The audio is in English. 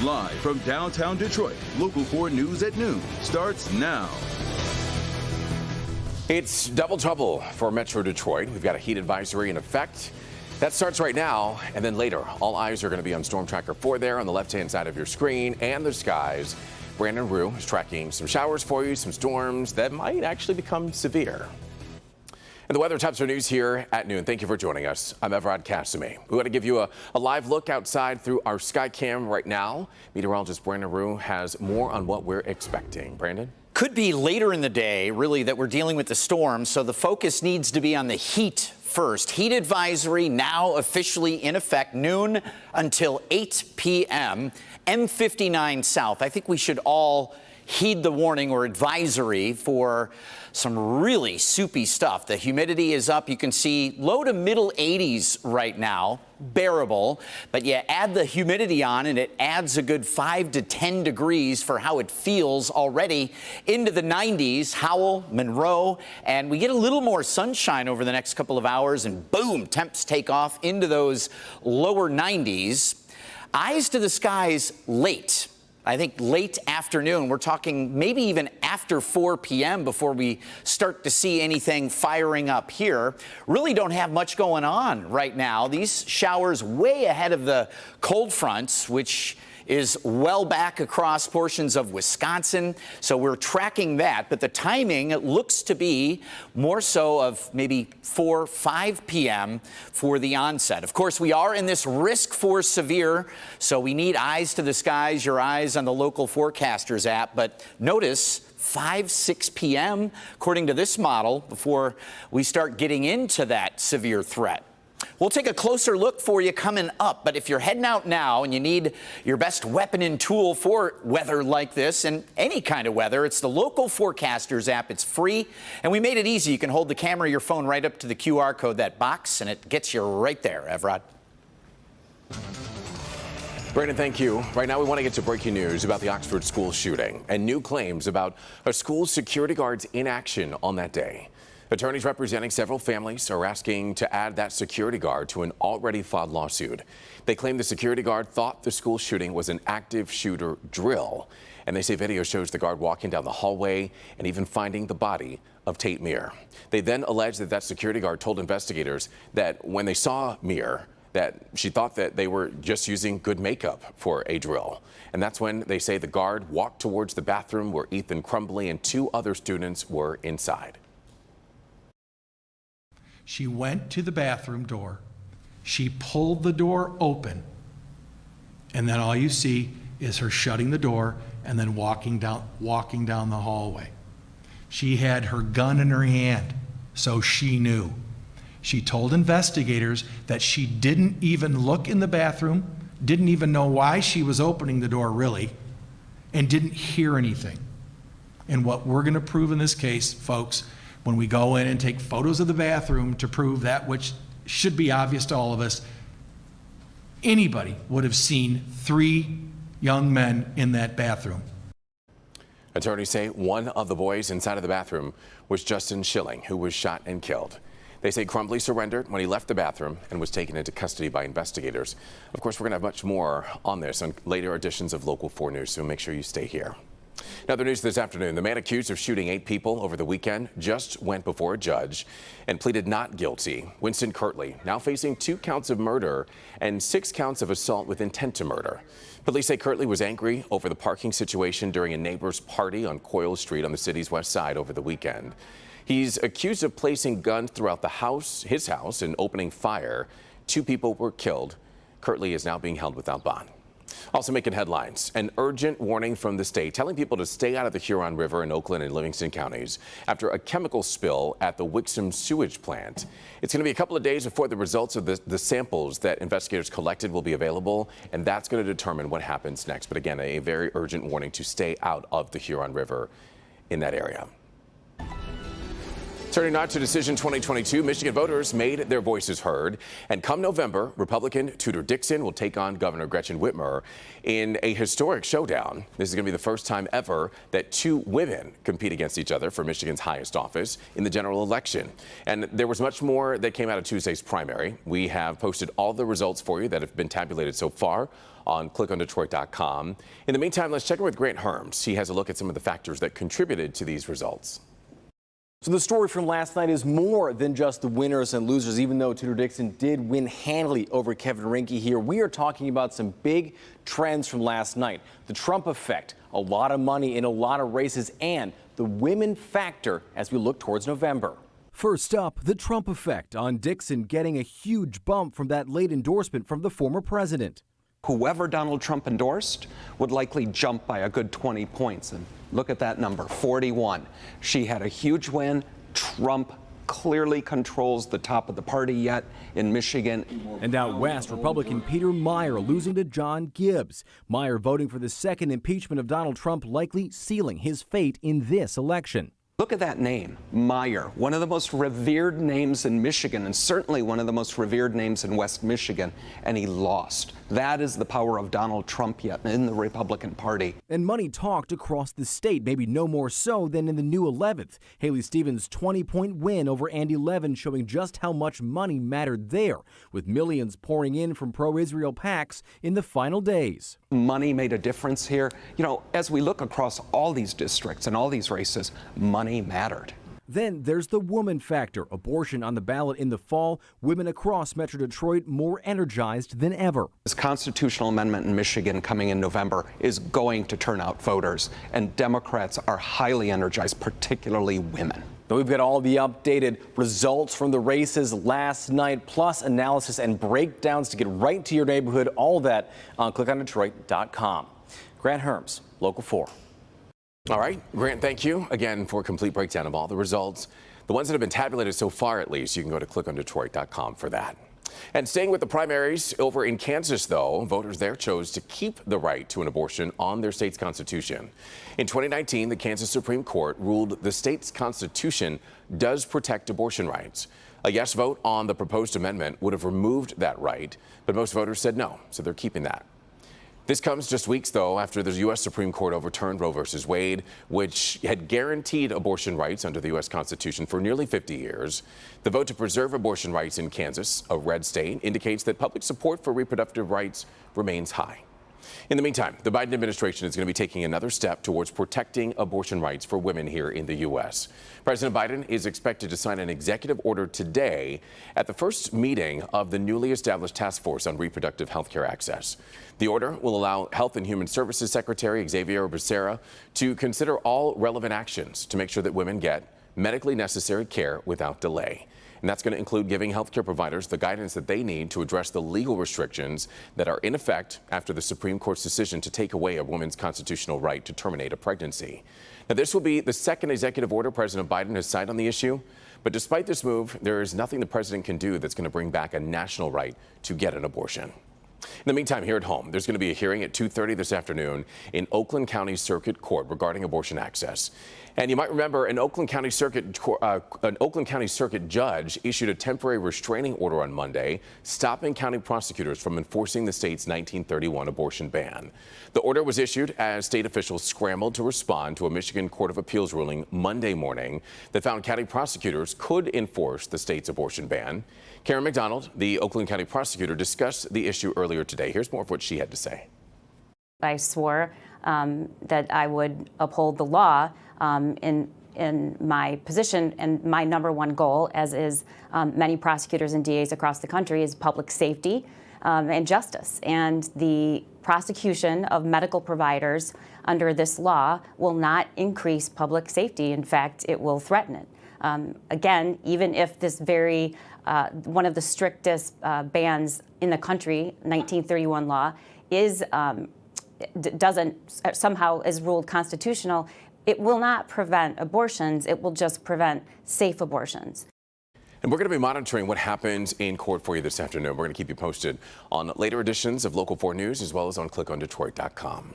Live from downtown Detroit, Local 4 News at noon starts now. It's double trouble for Metro Detroit. We've got a heat advisory in effect. That starts right now, and then later, all eyes are going to be on Storm Tracker 4 there on the left-hand side of your screen and the skies. Brandon Rue is tracking some showers for you, some storms that might actually become severe. And the weather types are news here at noon. Thank you for joining us. I'm Evrod Cassimy. We want to give you a live look outside through our sky cam right now. Meteorologist Brandon Rue has more on what we're expecting. Brandon? Could be later in the day, really, that we're dealing with the storm, so the focus needs to be on the heat first. Heat advisory now officially in effect, noon until 8 p.m. M59 south. I think we should all heed the warning or advisory for some really soupy stuff. The humidity is up. You can see low to middle 80s right now, bearable. But you add the humidity on and it adds a good 5 to 10 degrees for how it feels already into the 90s, Howell, Monroe, and we get a little more sunshine over the next couple of hours and boom, temps take off into those lower 90s. Eyes to the skies late. I think late afternoon, we're talking maybe even after 4 p.m. before we start to see anything firing up here. Really don't have much going on right now. These showers way ahead of the cold fronts, which is well back across portions of Wisconsin. So we're tracking that. But the timing looks to be more so of maybe 4, 5 p.m. for the onset. Of course, we are in this risk for severe, so we need eyes to the skies, your eyes on the local forecasters app. But notice 5, 6 p.m. according to this model before we start getting into that severe threat. We'll take a closer look for you coming up, but if you're heading out now and you need your best weapon and tool for weather like this and any kind of weather, it's the Local Forecasters app. It's free, and we made it easy. You can hold the camera of your phone right up to the QR code, that box, and it gets you right there, Evrod. Brandon, thank you. Right now, we want to get to breaking news about the Oxford school shooting and new claims about a school security guard's inaction on that day. Attorneys representing several families are asking to add that security guard to an already filed lawsuit. They claim the security guard thought the school shooting was an active shooter drill. And they say video shows the guard walking down the hallway and even finding the body of Tate Meir. They then allege that that security guard told investigators that when they saw Meir, that she thought that they were just using good makeup for a drill. And that's when they say the guard walked towards the bathroom where Ethan Crumbly and 2 other students were inside. She went to the bathroom door. She pulled the door open. And then all you see is her shutting the door and then walking down the hallway. She had her gun in her hand, so she knew. She told investigators that she didn't even look in the bathroom, didn't even know why she was opening the door really, and didn't hear anything. And what we're going to prove in this case, folks, when we go in and take photos of the bathroom to prove that which should be obvious to all of us, anybody would have seen 3 young men in that bathroom. Attorneys say one of the boys inside of the bathroom was Justin Schilling, who was shot and killed. They say Crumbly surrendered when he left the bathroom and was taken into custody by investigators. Of course, we're going to have much more on this on later editions of Local 4 News, so make sure you stay here. Now, the news this afternoon, the man accused of shooting 8 people over the weekend just went before a judge and pleaded not guilty. Winston Kirtley now facing 2 counts of murder and 6 counts of assault with intent to murder. Police say Kirtley was angry over the parking situation during a neighbor's party on Coyle Street on the city's west side over the weekend. He's accused of placing guns throughout his house, and opening fire. 2 people were killed. Kirtley is now being held without bond. Also making headlines, an urgent warning from the state telling people to stay out of the Huron River in Oakland and Livingston counties after a chemical spill at the Wixom sewage plant. It's going to be a couple of days before the results of the samples that investigators collected will be available, and that's going to determine what happens next. But again, a very urgent warning to stay out of the Huron River in that area. Turning now to Decision 2022, Michigan voters made their voices heard. And come November, Republican Tudor Dixon will take on Governor Gretchen Whitmer in a historic showdown. This is going to be the first time ever that two women compete against each other for Michigan's highest office in the general election. And there was much more that came out of Tuesday's primary. We have posted all the results for you that have been tabulated so far on clickondetroit.com. In the meantime, let's check in with Grant Herms. He has a look at some of the factors that contributed to these results. So the story from last night is more than just the winners and losers. Even though Tudor Dixon did win handily over Kevin Rinke here, we are talking about some big trends from last night. The Trump effect, a lot of money in a lot of races, and the women factor as we look towards November. First up, the Trump effect on Dixon getting a huge bump from that late endorsement from the former president. Whoever Donald Trump endorsed would likely jump by a good 20 points. And look at that number, 41. She had a huge win. Trump clearly controls the top of the party yet in Michigan. And out west, Republican Peter Meijer losing to John Gibbs. Meijer voting for the second impeachment of Donald Trump, likely sealing his fate in this election. Look at that name, Meijer, one of the most revered names in Michigan and certainly one of the most revered names in West Michigan, and he lost. That is the power of Donald Trump yet in the Republican Party. And money talked across the state, maybe no more so than in the new 11th. Haley Stevens' 20-point win over Andy Levin showing just how much money mattered there, with millions pouring in from pro-Israel PACs in the final days. Money made a difference here. You know, as we look across all these districts and all these races, money mattered. Then there's the woman factor. Abortion on the ballot in the fall. Women across Metro Detroit more energized than ever. This constitutional amendment in Michigan coming in November is going to turn out voters, and Democrats are highly energized, particularly women. We've got all the updated results from the races last night, plus analysis and breakdowns to get right to your neighborhood. All that on clickondetroit.com. Grant Herms, Local 4. All right, Grant, thank you again for a complete breakdown of all the results. The ones that have been tabulated so far, at least, you can go to clickondetroit.com for that. And staying with the primaries over in Kansas, though, voters there chose to keep the right to an abortion on their state's constitution. In 2019, the Kansas Supreme Court ruled the state's constitution does protect abortion rights. A yes vote on the proposed amendment would have removed that right, but most voters said no, so they're keeping that. This comes just weeks, though, after the U.S. Supreme Court overturned Roe v. Wade, which had guaranteed abortion rights under the U.S. Constitution for nearly 50 years. The vote to preserve abortion rights in Kansas, a red state, indicates that public support for reproductive rights remains high. In the meantime, the Biden administration is going to be taking another step towards protecting abortion rights for women here in the U.S. President Biden is expected to sign an executive order today at the first meeting of the newly established task force on reproductive health care access. The order will allow Health and Human Services Secretary Xavier Becerra to consider all relevant actions to make sure that women get medically necessary care without delay. And that's going to include giving healthcare providers the guidance that they need to address the legal restrictions that are in effect after the Supreme Court's decision to take away a woman's constitutional right to terminate a pregnancy. Now, this will be the second executive order President Biden has signed on the issue. But despite this move, there is nothing the president can do that's going to bring back a national right to get an abortion. In the meantime, here at home, there's going to be a hearing at 2:30 this afternoon in Oakland County Circuit Court regarding abortion access. And you might remember an Oakland County Circuit judge issued a temporary restraining order on Monday, stopping county prosecutors from enforcing the state's 1931 abortion ban. The order was issued as state officials scrambled to respond to a Michigan Court of Appeals ruling Monday morning that found county prosecutors could enforce the state's abortion ban. Karen McDonald, the Oakland County prosecutor, discussed the issue earlier today. Here's more of what she had to say. I swore that I would uphold the law in my position, and my number one goal, as is many prosecutors and DAs across the country, is public safety and justice. And the prosecution of medical providers under this law will not increase public safety. In fact, it will threaten it. Again, even if this very one of the strictest bans in the country, 1931 law, is doesn't somehow is ruled constitutional, it will not prevent abortions. It will just prevent safe abortions. And we're going to be monitoring what happens in court for you this afternoon. We're going to keep you posted on later editions of Local 4 News as well as on clickondetroit.com.